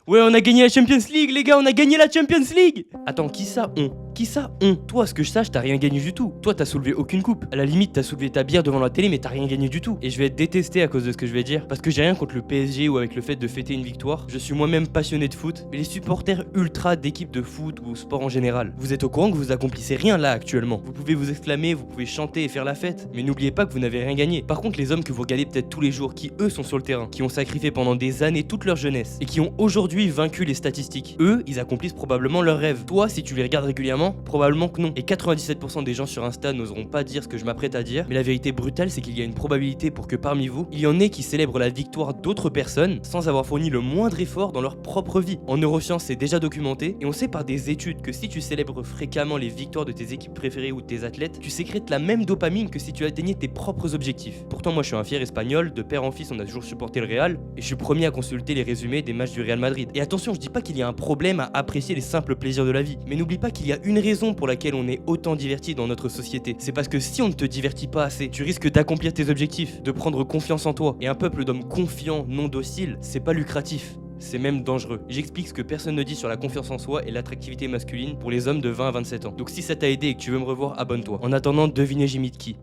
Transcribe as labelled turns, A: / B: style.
A: Ouais, on a gagné la Champions League, les gars, on a gagné la Champions League. Attends, qui ça on? Qui ça on? Toi, à ce que je sache, t'as rien gagné du tout. Toi, t'as soulevé aucune coupe. À la limite, t'as soulevé ta bière devant la télé, mais t'as rien gagné du tout. Et je vais être détesté à cause de ce que je vais dire, parce que j'ai rien contre le PSG ou avec le fait de fêter une victoire. Je suis moi-même passionné de foot, mais les supporters ultra d'équipes de foot ou sport en général, vous êtes au courant que vous accomplissez rien là actuellement. Vous pouvez vous exclamer, vous pouvez chanter et faire la fête, mais n'oubliez pas que vous n'avez rien gagné. Par contre, les hommes que vous regardez peut-être tous les jours, qui eux sont sur le terrain, qui ont sacrifié pendant des années toute leur jeunesse et qui ont aujourd'hui vaincu les statistiques, eux, ils accomplissent probablement leurs rêves. Toi, si tu les regardes régulièrement, probablement que non. Et 97% des gens sur Insta n'oseront pas dire ce que je m'apprête à dire, mais la vérité brutale, c'est qu'il y a une probabilité pour que parmi vous, il y en ait qui célèbrent la victoire d'autres personnes sans avoir fourni le moindre effort dans leur propre vie. En neurosciences, c'est déjà documenté et on sait par des études que si tu célèbres fréquemment les victoires de tes équipes préférées ou de tes athlètes, tu sécrètes la même dopamine que si tu atteignais tes propres objectifs. Pourtant, moi je suis un fier espagnol, de père en fils on a toujours supporté le Real et je suis premier à consulter les résumés des matchs du Real Madrid. Et attention, je dis pas qu'il y a un problème à apprécier les simples plaisirs de la vie, mais n'oublie pas qu'il y a une raison pour laquelle on est autant diverti dans notre société. C'est parce que si on ne te divertit pas assez, tu risques d'accomplir tes objectifs, de prendre confiance en toi. Et un peuple d'hommes confiants, non dociles, c'est pas lucratif. C'est même dangereux. J'explique ce que personne ne dit sur la confiance en soi et l'attractivité masculine pour les hommes de 20 à 27 ans. Donc si ça t'a aidé et que tu veux me revoir, abonne-toi. En attendant, devinez j'imite qui.